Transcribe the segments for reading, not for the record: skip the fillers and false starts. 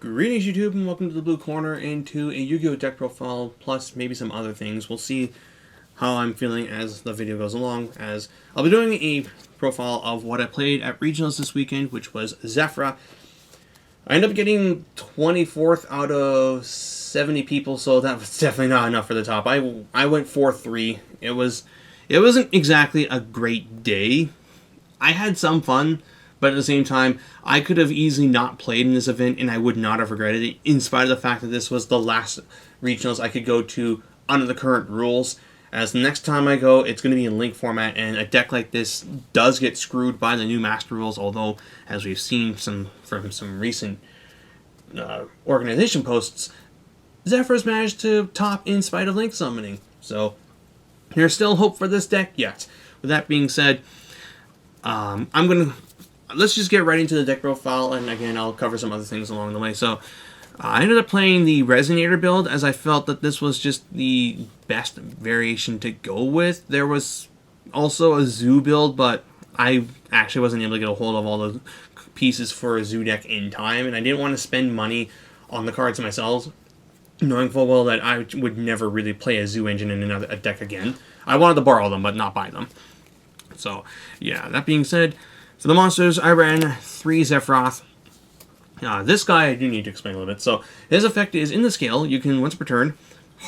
Greetings YouTube and welcome to the Blue Corner into a Yu-Gi-Oh! Deck profile plus maybe some other things. We'll see how I'm feeling as the video goes along, as I'll be doing a profile of what I played at Regionals this weekend, which was Zefra. I ended up getting 24th out of 70 people, so that was definitely not enough for the top. I went 4-3. It wasn't exactly a great day. I had some fun, but at the same time, I could have easily not played in this event, and I would not have regretted it, in spite of the fact that this was the last regionals I could go to under the current rules. As the next time I go, it's going to be in link format, and a deck like this does get screwed by the new master rules, although, as we've seen from some recent organization posts, Zefra's managed to top in spite of link summoning. So, there's still hope for this deck yet. With that being said, let's just get right into the deck profile, and again, I'll cover some other things along the way. So, I ended up playing the Resonator build, as I felt that this was just the best variation to go with. There was also a Zoo build, but I actually wasn't able to get a hold of all the pieces for a Zoo deck in time, and I didn't want to spend money on the cards myself, knowing full well that I would never really play a Zoo engine in a deck again. I wanted to borrow them, but not buy them. So, yeah, that being said, for the monsters, I ran 3 Zefra. This guy I do need to explain a little bit. So, his effect is in the scale. You can, once per turn,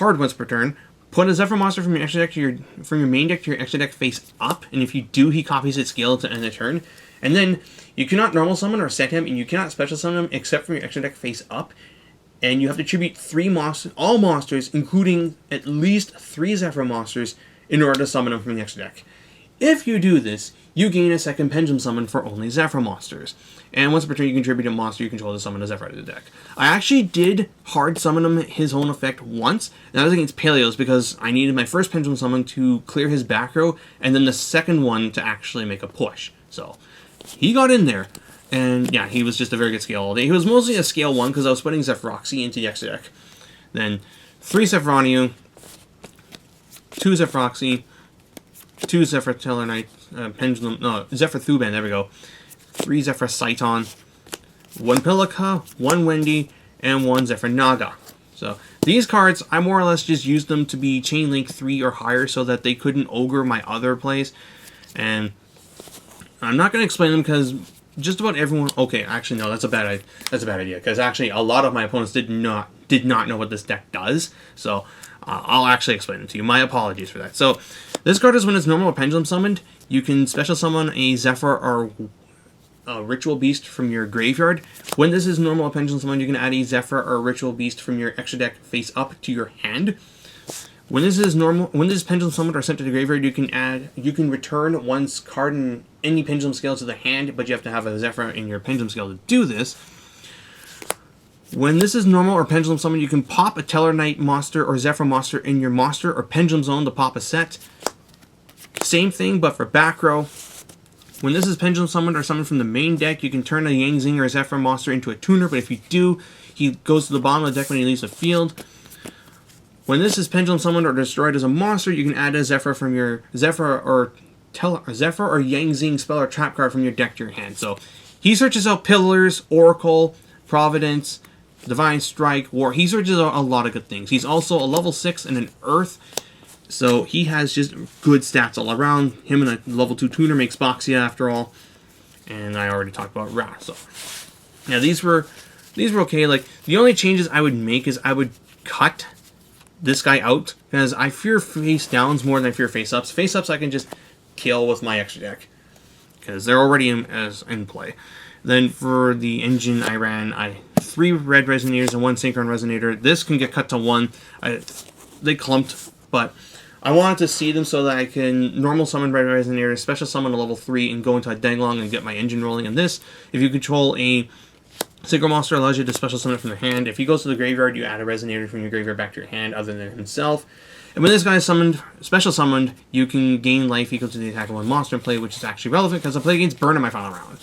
once per turn, put a Zefra monster from your extra deck to from your main deck to your extra deck face up, and if you do, he copies its scale to end the turn. And then, you cannot normal summon or set him, and you cannot special summon him except from your extra deck face up. And you have to tribute 3 monsters, all monsters, including at least 3 Zefra monsters, in order to summon them from the extra deck. If you do this, you gain a second Pendulum Summon for only Zefra monsters. And once per turn, you contribute a monster you control to summon a Zefra to the deck. I actually did hard summon him his own effect once, and that was against Paleos, because I needed my first Pendulum Summon to clear his back row, and then the second one to actually make a push. So, he got in there, and yeah, he was just a very good scale all day. He was mostly a scale 1, because I was putting Zefroxy into the extra deck. Then, 3 Zefroniu, 2 Zefroxy, 2 Zefra Tellarknight, Zefra Thuban, there we go. 3 Zefra Saiton, 1 Pilica, 1 Wendy, and 1 Zefra Naga. So, these cards, I more or less just used them to be Chain Link 3 or higher so that they couldn't ogre my other plays. And I'm not going to explain them because just about everyone... Okay, actually, no, that's a bad idea. Because actually, a lot of my opponents did not know what this deck does. So, I'll actually explain it to you. My apologies for that. So, this card is when it's normal or pendulum summoned. You can special summon a Zefra or a Ritual Beast from your graveyard. When this is normal or pendulum summoned, you can add a Zefra or a Ritual Beast from your extra deck face up to your hand. When this is pendulum summoned or sent to the graveyard, you can return one's card in any pendulum scale to the hand, but you have to have a Zefra in your pendulum scale to do this. When this is normal or pendulum summon, you can pop a Tellarknight monster or Zefra monster in your monster or pendulum zone to pop a set. Same thing, but for back row. When this is pendulum summoned or summoned from the main deck, you can turn a Yang Zing or a Zefra monster into a tuner, but if you do, he goes to the bottom of the deck when he leaves the field. When this is pendulum summoned or destroyed as a monster, you can add a Zefra from your Zefra or Yang Zing spell or trap card from your deck to your hand. So he searches out Pillars, Oracle, Providence, Divine Strike, War. He searches out a lot of good things. He's also a level 6 and an Earth, so he has just good stats all around. Him and a level 2 tuner makes Boxia after all. And I already talked about Ra. So yeah, these were okay. Like, the only changes I would make is I would cut this guy out, because I fear face downs more than I fear face ups. Face ups I can just kill with my extra deck, because they're already in play. Then for the engine, I ran 3 red resonators and 1 synchron resonator. This can get cut to 1. They clumped, but I wanted to see them so that I can normal summon red resonators, special summon a level 3, and go into a Denglong and get my engine rolling. And this, if you control a synchro monster, allows you to special summon it from the hand. If he goes to the graveyard, you add a resonator from your graveyard back to your hand other than himself. And when this guy is special summoned, you can gain life equal to the attack of one monster in play, which is actually relevant because I play against Burn in my final round.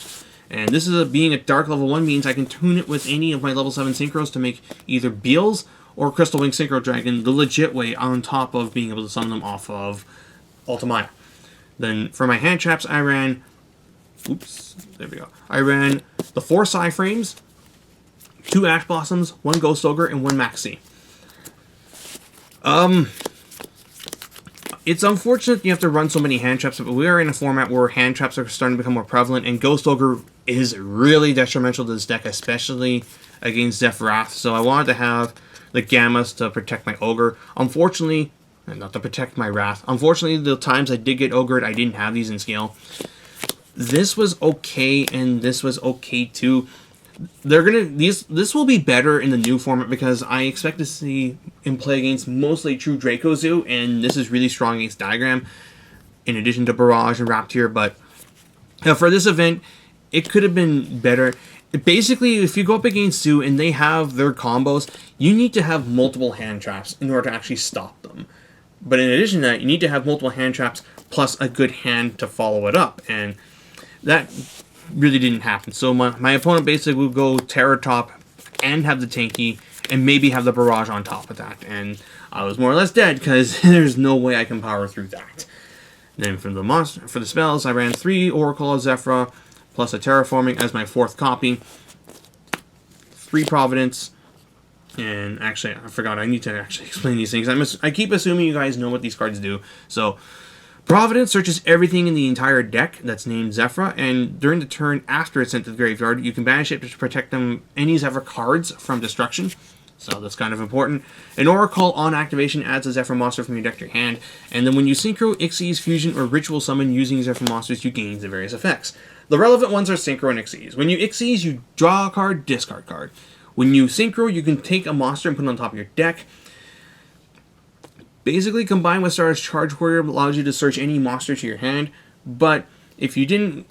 And this is being a dark level 1 means I can tune it with any of my level 7 synchros to make either Beals or Crystal Wing Synchro Dragon the legit way, on top of being able to summon them off of Ultimaya. Then for my hand traps, I ran... Oops, there we go. I ran the 4 Psy Frames, 2 Ash Blossoms, 1 Ghost Ogre, and 1 Maxi. It's unfortunate you have to run so many hand traps, but we are in a format where hand traps are starting to become more prevalent, and Ghost Ogre is really detrimental to this deck, especially against Zefra. So I wanted to have the Gammas to protect my Ogre. Unfortunately, not to protect my Wrath. Unfortunately, the times I did get Ogred, I didn't have these in scale. This was okay, and this was okay too. This will be better in the new format because I expect to see him play against mostly true Draco Zoo, and this is really strong against Diagram, in addition to Barrage and Raptor. But for this event, it could have been better. Basically, if you go up against Zoo and they have their combos, you need to have multiple hand traps in order to actually stop them. But in addition to that, you need to have multiple hand traps plus a good hand to follow it up, and that really didn't happen. So my opponent basically would go Terror Top and have the Tanky and maybe have the Barrage on top of that, and I was more or less dead because there's no way I can power through that. Then for the spells, I ran 3 Oracle of Zefra plus a Terraforming as my 4th copy, 3 Providence, and actually I forgot I need to actually explain these things. I keep assuming you guys know what these cards do. So Providence searches everything in the entire deck that's named Zefra, and during the turn after it's sent to the graveyard, you can banish it to protect any Zefra cards from destruction. So that's kind of important. An Oracle on activation adds a Zefra monster from your deck to your hand, and then when you Synchro, Xyz, Fusion, or Ritual Summon using Zefra monsters, you gain the various effects. The relevant ones are Synchro and Xyz. When you Xyz, you draw a card, discard card. When you Synchro, you can take a monster and put it on top of your deck. Basically, combined with Star's Charge Warrior allows you to search any monster to your hand, but if you didn't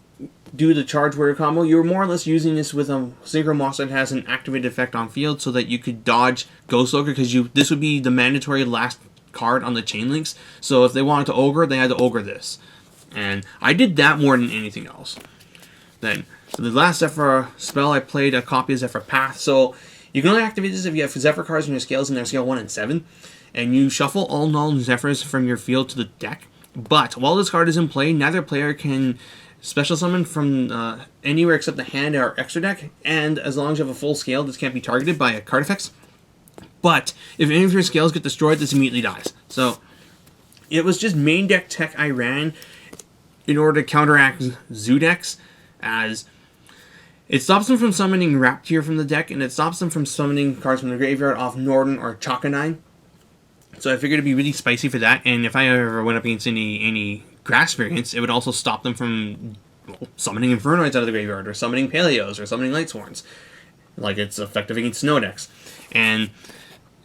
do the Charge Warrior combo, you're more or less using this with a Synchro monster that has an activated effect on field so that you could dodge Ghost Ogre, because this would be the mandatory last card on the chain links. So if they wanted to Ogre, they had to Ogre this. And I did that more than anything else. Then, for the last Zefra spell, I played a copy of Zefra Path. So you can only activate this if you have Zefra cards in your scales and they're scale 1 and 7. And you shuffle all null Zephyrs from your field to the deck. But while this card is in play, neither player can special summon from anywhere except the hand or extra deck. And as long as you have a full scale, this can't be targeted by a card effects. But if any of your scales get destroyed, this immediately dies. So it was just main deck tech I ran in order to counteract Zoo decks, as it stops them from summoning Raptor from the deck, and it stops them from summoning cards from the graveyard off Norden or Chakanine. So I figured it'd be really spicy for that, and if I ever went up against any grass variants, it would also stop them from summoning Infernoids out of the graveyard, or summoning Paleos, or summoning Lightsworns, like it's effective against snow decks. And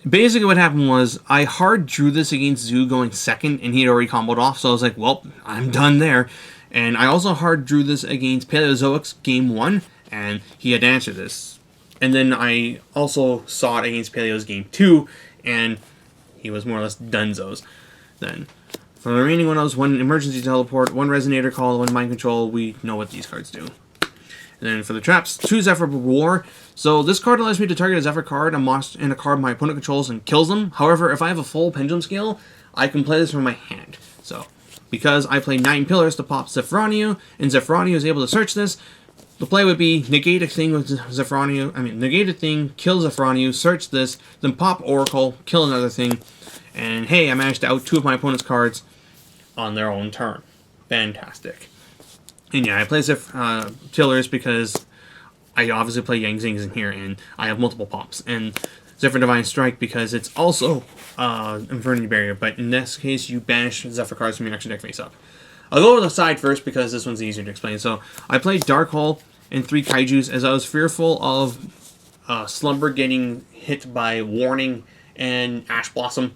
basically what happened was, I hard drew this against Zoo going second, and he had already comboed off, so I was like, well, I'm done there. And I also hard drew this against Paleozoics game 1, and he had to answer this. And then I also saw it against Paleos game 2, and he was more or less dunzos. Then, for the remaining one, I was 1 Emergency Teleport, 1 Resonator Call, 1 Mind Control. We know what these cards do. And then for the traps, 2 Zefra War. So this card allows me to target a Zefra card, a monster, and a card my opponent controls and kills them. However, if I have a full Pendulum Scale, I can play this from my hand. So, because I play 9 Pillars to pop Zefranio, and Zefranio is able to search this, the play would be negate a thing with Zefranio, negate a thing, kill Zefranio, search this, then pop Oracle, kill another thing, and hey, I managed to out 2 of my opponent's cards on their own turn. Fantastic. And yeah, I play Tillers because I obviously play Yang Zings in here, and I have multiple pops. And Zefra Divine Strike because it's also Infinity Barrier, but in this case, you banish Zefra cards from your extra deck face up. I'll go over the side first because this one's easier to explain. So I played Dark Hole and 3 Kaijus as I was fearful of Slumber getting hit by Warning and Ash Blossom.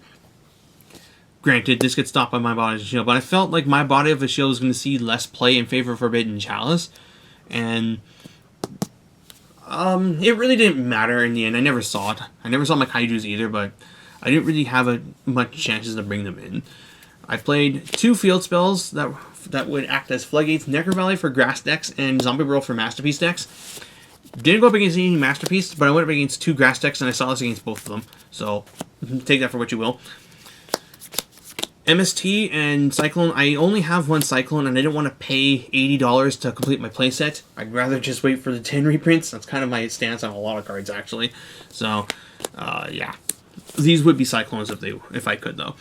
Granted, this gets stopped by my Body of a Shield, but I felt like my Body of a Shield was going to see less play in favor of Forbidden Chalice, and it really didn't matter in the end. I never saw it. I never saw my Kaijus either, but I didn't really have much chances to bring them in. I played 2 field spells that would act as Floodgates, Necro Valley for grass decks, and Zombie World for Masterpiece decks. Didn't go up against any Masterpiece, but I went up against 2 grass decks, and I saw this against both of them. So, take that for what you will. MST and Cyclone, I only have one Cyclone and I didn't want to pay $80 to complete my playset. I'd rather just wait for the 10 reprints. That's kind of my stance on a lot of cards, actually. So, yeah. These would be Cyclones if I could, though.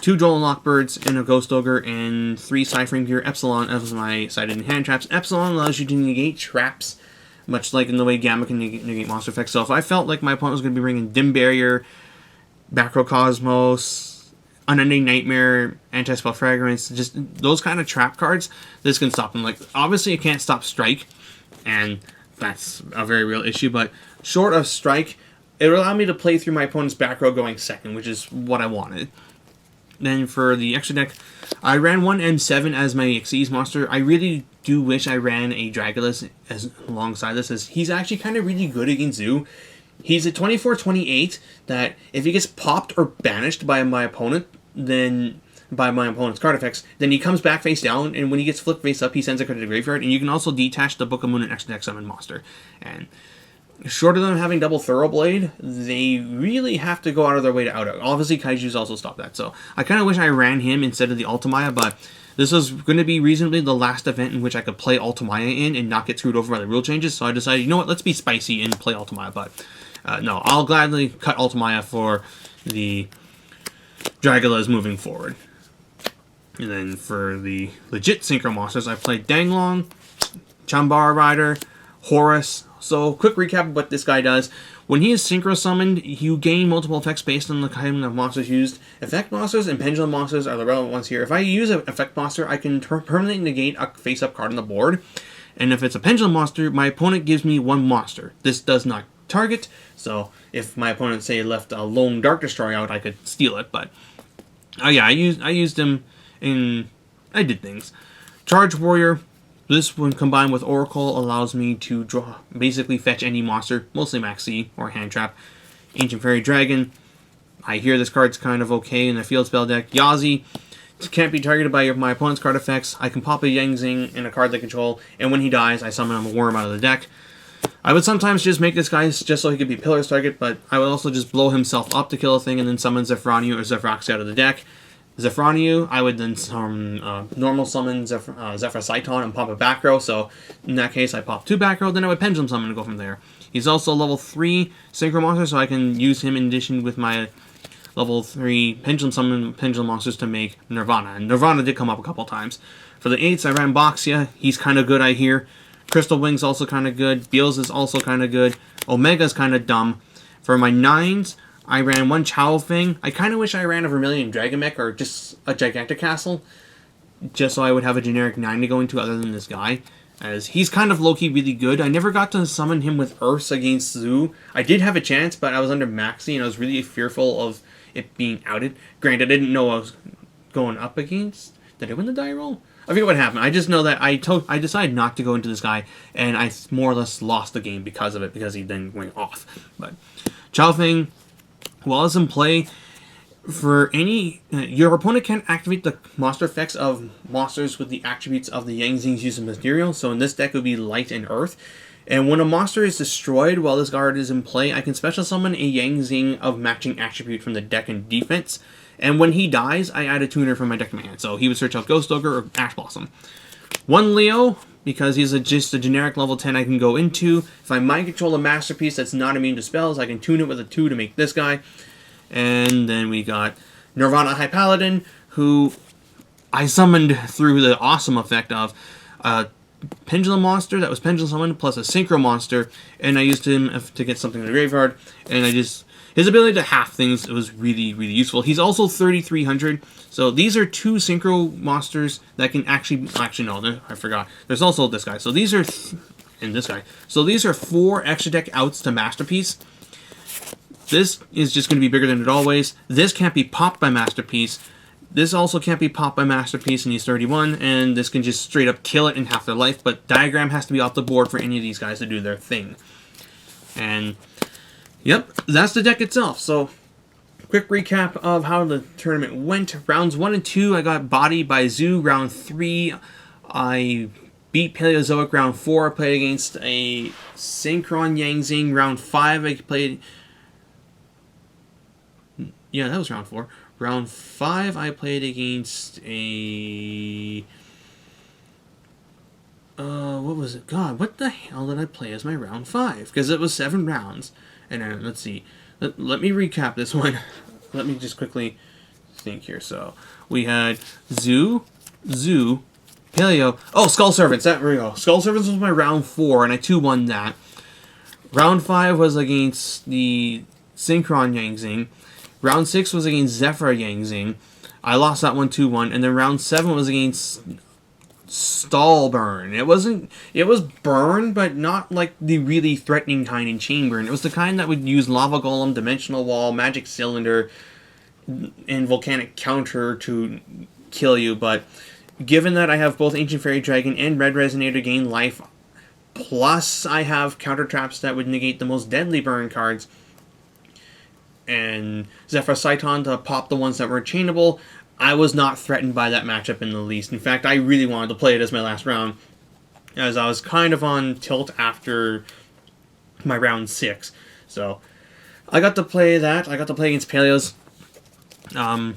2 Joel Lockbirds and a Ghost Ogre and 3 Cyframe Gear. Epsilon as my sided and hand traps. Epsilon allows you to negate traps, much like in the way Gamma can negate monster effects. So if I felt like my opponent was going to be bringing Dim Barrier, Bacrocosmos, Unending Nightmare, Anti-Spell Fragrance, just those kind of trap cards, this can stop them. Like, obviously it can't stop Strike, and that's a very real issue, but short of Strike, it will allow me to play through my opponent's back row going second, which is what I wanted. Then for the extra deck, I ran one M7 as my Xyz monster. I really do wish I ran a Dragulus alongside this, as he's actually kind of really good against Zoo. He's a 24-28 that if he gets popped or banished by my opponent, then by my opponent's card effects, then he comes back face down, and when he gets flipped face up, he sends a card to the graveyard, and you can also detach the Book of Moon and extra deck summon monster. And short of them having double Thoroughblade, they really have to go out of their way to out. Obviously, Kaiju's also stopped that, so I kind of wish I ran him instead of the Ultimaya, but this was going to be reasonably the last event in which I could play Ultimaya in and not get screwed over by the rule changes, so I decided, you know what, let's be spicy and play Ultimaya, but no, I'll gladly cut Ultimaya for the Dragulas moving forward. And then for the legit Synchro Monsters, I played Danglong, Chambara Rider, Horus. So, quick recap of what this guy does. When he is Synchro Summoned, you gain multiple effects based on the kind of monsters used. Effect Monsters and Pendulum Monsters are the relevant ones here. If I use an Effect Monster, I can permanently negate a face-up card on the board. And if it's a Pendulum Monster, my opponent gives me one monster. This does not target, so if my opponent, say, left a lone Dark Destroyer out, I could steal it, but yeah, I used him in, I did things. Charge Warrior, this one combined with Oracle allows me to draw, basically fetch any monster, mostly Maxi or Hand Trap. Ancient Fairy Dragon, I hear this card's kind of okay in the field spell deck. Yazi, can't be targeted by my opponent's card effects. I can pop a Yangzing in a card they control, and when he dies, I summon a Worm out of the deck. I would sometimes just make this guy just so he could be Pillar's target, but I would also just blow himself up to kill a thing and then summon Zefraniu or Zefroxy out of the deck. Zefraniu, I would then normal summon Zefra Saiton and pop a back row, so in that case I pop 2 back row, then I would Pendulum Summon and go from there. He's also level 3 Synchro Monster, so I can use him in addition with my level 3 Pendulum Summon Pendulum Monsters to make Nirvana, and Nirvana did come up a couple times. For the 8s, I ran Boxia, he's kind of good I hear. Crystal Wing's also kind of good. Beals is also kind of good. Omega's kind of dumb. For my 9s, I ran one Chow Fing. I kind of wish I ran a Vermilion Dragon Mech or just a Gigantic Castle, just so I would have a generic 9 to go into other than this guy, as he's kind of low-key really good. I never got to summon him with Earths against Zoo. I did have a chance, but I was under Maxi, and I was really fearful of it being outed. Granted, I didn't know I was going up against. Did I win the die roll? I forget what happened. I just know that I decided not to go into this guy, and I more or less lost the game because of it, because he then went off. But Chow Fing, while it's in play, for any your opponent can activate the monster effects of monsters with the attributes of the Yangzing's use of material. So in this deck it would be Light and Earth. And when a monster is destroyed while this card is in play, I can special summon a Yangzing of matching attribute from the deck in defense. And when he dies, I add a tuner from my deck to my hand. So he would search out Ghost Ogre or Ash Blossom. One Leo, because he's just a generic level 10 I can go into. If I mind control a Masterpiece that's not immune to spells, I can tune it with a 2 to make this guy. And then we got Nirvana High Paladin, who I summoned through the awesome effect of a Pendulum Monster that was Pendulum Summoned plus a Synchro Monster. And I used him to get something in the graveyard. And his ability to half things, it was really, really useful. He's also 3,300, so these are 2 Synchro Monsters that can actually no, I forgot. There's also this guy. So these are, and this guy. So these are 4 extra deck outs to Masterpiece. This is just going to be bigger than it always. This can't be popped by Masterpiece. This also can't be popped by Masterpiece, and he's 31, and this can just straight up kill it in half their life, but Diagram has to be off the board for any of these guys to do their thing. And yep, that's the deck itself. So, quick recap of how the tournament went. Rounds 1 and 2, I got bodied by Zoo. Round 3, I beat Paleozoic. Round 4, I played against a Synchron Yangzing. Round 5, I played... Yeah, that was round 4. Round 5, I played against a... what was it? God, what the hell did I play as my round 5? Because it was 7 rounds. And then, let's see. Let me recap this one. Let me just quickly think here. So, we had Zoo, Paleo. Oh, Skull Servants. There we go. Skull Servants was my round 4, and I 2-1 that. Round 5 was against the Synchron Yangzing. Round 6 was against Zefra Yangzing. I lost that one 2-1. And then round 7 was against Stallburn. It was burn, but not like the really threatening kind in Chamber. It was the kind that would use Lava Golem, Dimensional Wall, Magic Cylinder, and Volcanic Counter to kill you. But given that I have both Ancient Fairy Dragon and Red Resonator gain life, plus I have counter traps that would negate the most deadly burn cards, and Zefra Saiton to pop the ones that were chainable, I was not threatened by that matchup in the least. In fact, I really wanted to play it as my last round, as I was kind of on tilt after my round 6. So, I got to play that. I got to play against Paleos. I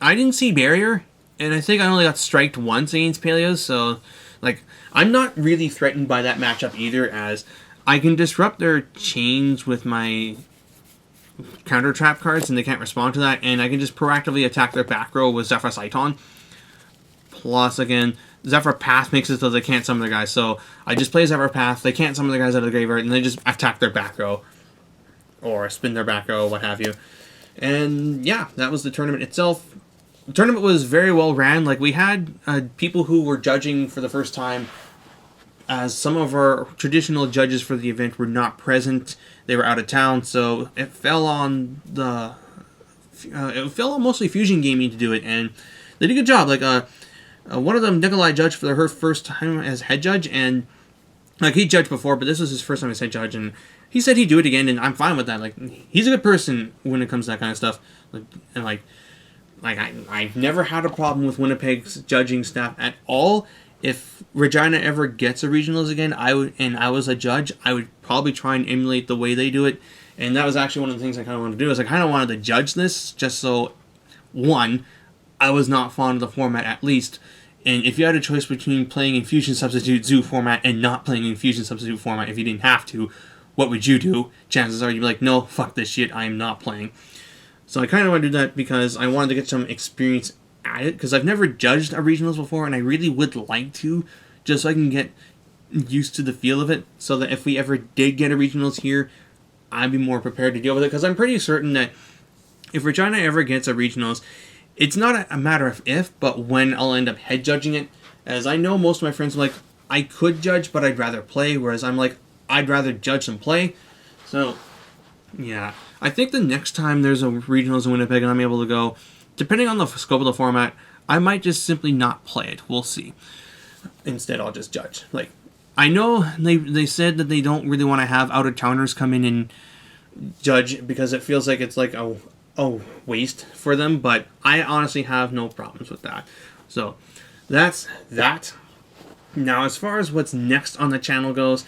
didn't see Barrier, and I think I only got striked once against Paleos, so, like, I'm not really threatened by that matchup either, as I can disrupt their chains with my counter trap cards and they can't respond to that, and I can just proactively attack their back row with Zefra Saiton. Plus, again, Zefra Path makes it so they can't summon their guys, so I just play Zefra Path, they can't summon the guys out of the graveyard, and they just attack their back row. Or spin their back row, what have you. And yeah, that was the tournament itself. The tournament was very well ran. Like, we had people who were judging for the first time, as some of our traditional judges for the event were not present. They were out of town, so it fell on mostly Fusion Gaming to do it, and they did a good job. Like, one of them, Nikolai, judged for her first time as head judge, and like, he judged before, but this was his first time as head judge, and he said he'd do it again, and I'm fine with that. Like, he's a good person when it comes to that kind of stuff, and I've never had a problem with Winnipeg's judging staff at all. If Regina ever gets a regionals again, I was a judge, I would probably try and emulate the way they do it. And that was actually one of the things I kind of wanted to do, is I kind of wanted to judge this, just so, one, I was not fond of the format at least. And if you had a choice between playing in Fusion Substitute Zoo format and not playing in Fusion Substitute format, if you didn't have to, what would you do? Chances are you'd be like, no, fuck this shit, I am not playing. So I kind of want to do that because I wanted to get some experience at it, because I've never judged a regionals before, and I really would like to, just so I can get used to the feel of it, so that if we ever did get a regionals here, I'd be more prepared to deal with it, because I'm pretty certain that if Regina ever gets a regionals, it's not a matter of if, but when I'll end up head judging it, as I know most of my friends are like, I could judge, but I'd rather play, whereas I'm like, I'd rather judge than play. So, yeah. I think the next time there's a regionals in Winnipeg and I'm able to go, depending on the scope of the format, I might just simply not play it. We'll see. Instead, I'll just judge. Like, I know they said that they don't really want to have out-of-towners come in and judge, because it feels like it's like a waste for them, but I honestly have no problems with that. So, that's that. Now, as far as what's next on the channel goes,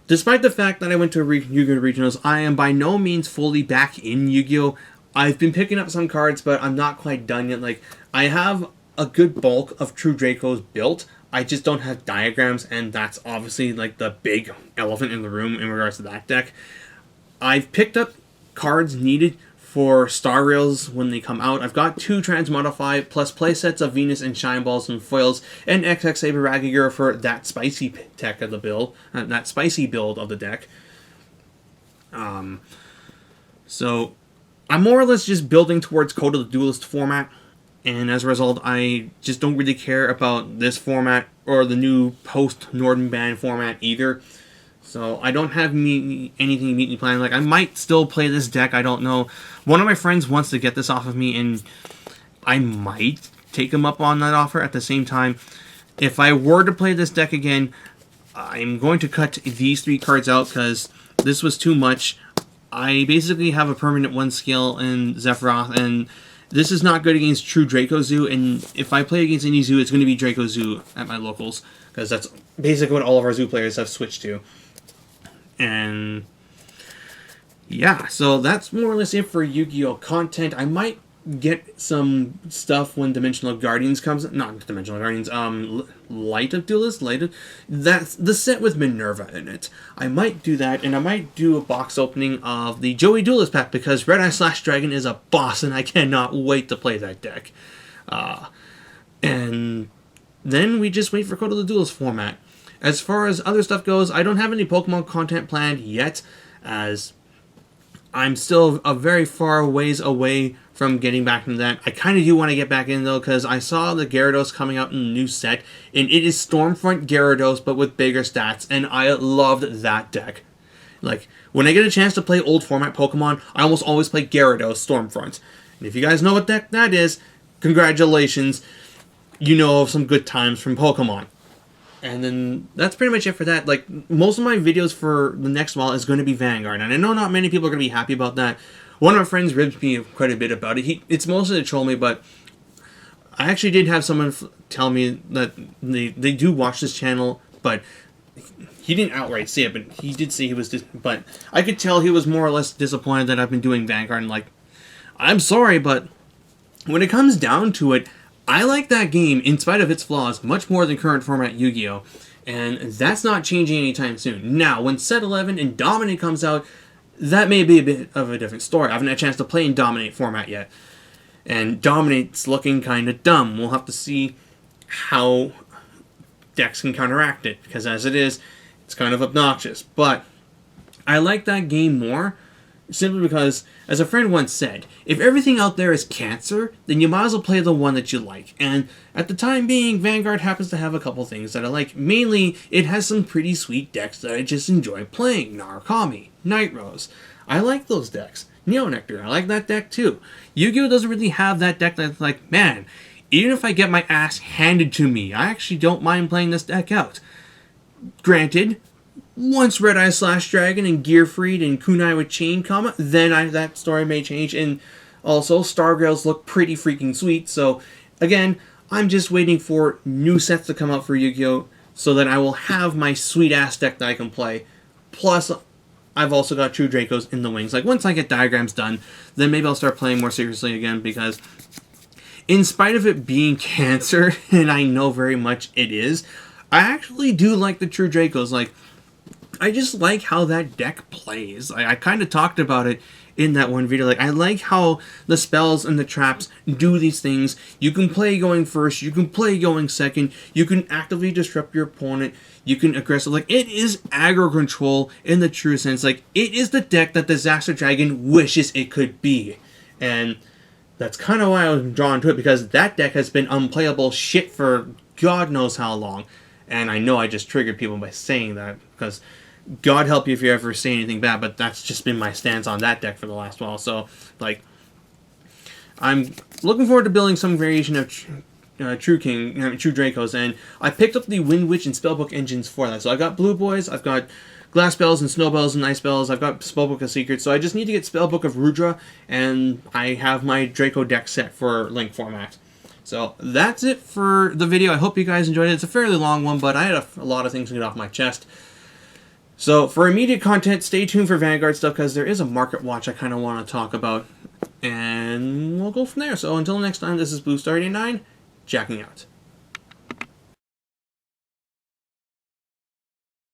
despite the fact that I went to Yu-Gi-Oh! Regionals, I am by no means fully back in Yu-Gi-Oh! I've been picking up some cards, but I'm not quite done yet. Like, I have a good bulk of True Dracos built. I just don't have diagrams, and that's obviously, like, the big elephant in the room in regards to that deck. I've picked up cards needed for Star Rails when they come out. I've got 2 Transmodify, plus playsets of Venus and Shine Balls and Foils, and XX Saber Ragiger for that spicy tech of the build, that spicy build of the deck. So I'm more or less just building towards Code of the Duelist format, and as a result, I just don't really care about this format or the new post-Norden Band format either. So I don't have anything immediately planned. Like, I might still play this deck, I don't know. One of my friends wants to get this off of me, and I might take him up on that offer. At the same time, if I were to play this deck again, I'm going to cut these 3 cards out, because this was too much. I basically have a permanent 1 skill in Zefra, and this is not good against True Draco Zoo, and if I play against any Zoo, it's going to be Draco Zoo at my locals, because that's basically what all of our Zoo players have switched to. And yeah, so that's more or less it for Yu-Gi-Oh content. I might get some stuff when Dimensional Guardians comes. Not Dimensional Guardians. Light of Duelist. That's the set with Minerva in it. I might do that, and I might do a box opening of the Joey Duelist pack because Red Eye / Dragon is a boss, and I cannot wait to play that deck. And then we just wait for Code of the Duelist format. As far as other stuff goes, I don't have any Pokemon content planned yet, as I'm still a very far ways away from getting back into that. I kind of do want to get back in, though, because I saw the Gyarados coming out in the new set, and it is Stormfront Gyarados, but with bigger stats, and I loved that deck. Like, when I get a chance to play old format Pokemon, I almost always play Gyarados Stormfront. And if you guys know what deck that is, congratulations, you know of some good times from Pokemon. And then that's pretty much it for that. Like, most of my videos for the next while is going to be Vanguard. And I know not many people are going to be happy about that. One of my friends ribbed me quite a bit about it. It's mostly to troll me, but I actually did have someone tell me that they do watch this channel, but he didn't outright say it, but he did say he was but I could tell he was more or less disappointed that I've been doing Vanguard. And like, I'm sorry, but when it comes down to it, I like that game, in spite of its flaws, much more than current format Yu-Gi-Oh! And that's not changing anytime soon. Now, when Set 11 and Dominate comes out, that may be a bit of a different story. I haven't had a chance to play in Dominate format yet. And Dominate's looking kind of dumb. We'll have to see how decks can counteract it, because as it is, it's kind of obnoxious. But I like that game more, simply because, as a friend once said, if everything out there is cancer, then you might as well play the one that you like. And at the time being, Vanguard happens to have a couple things that I like. Mainly, it has some pretty sweet decks that I just enjoy playing. Narukami, Night Rose. I like those decks. Neo Nectar, I like that deck too. Yu-Gi-Oh! Doesn't really have that deck that's like, man, even if I get my ass handed to me, I actually don't mind playing this deck out. Granted, once Red Eye / Dragon and Gearfried and Kunai with Chain come, then that story may change. And also, Stargrails look pretty freaking sweet. So, again, I'm just waiting for new sets to come out for Yu-Gi-Oh! So that I will have my sweet-ass deck that I can play. Plus, I've also got True Dracos in the wings. Like, once I get Diagrams done, then maybe I'll start playing more seriously again. Because, in spite of it being cancer, and I know very much it is, I actually do like the True Dracos. Like, I just like how that deck plays. I kind of talked about it in that one video. Like, I like how the spells and the traps do these things. You can play going first. You can play going second. You can actively disrupt your opponent. You can aggressive. Like, it is aggro control in the true sense. Like, it is the deck that Disaster Dragon wishes it could be. And that's kind of why I was drawn to it, because that deck has been unplayable shit for God knows how long. And I know I just triggered people by saying that, because God help you if you ever say anything bad, but that's just been my stance on that deck for the last while. So, like, I'm looking forward to building some variation of True Dracos, and I picked up the Wind Witch and Spellbook engines for that. So I've got Blue Boys, I've got Glass Bells and Snow Bells and Ice Bells, I've got Spellbook of Secrets, so I just need to get Spellbook of Rudra, and I have my Draco deck set for Link format. So that's it for the video. I hope you guys enjoyed it. It's a fairly long one, but I had a lot of things to get off my chest. So for immediate content, stay tuned for Vanguard stuff, because there is a market watch I kind of want to talk about. And we'll go from there. So until next time, this is Blue Star 89, jacking out.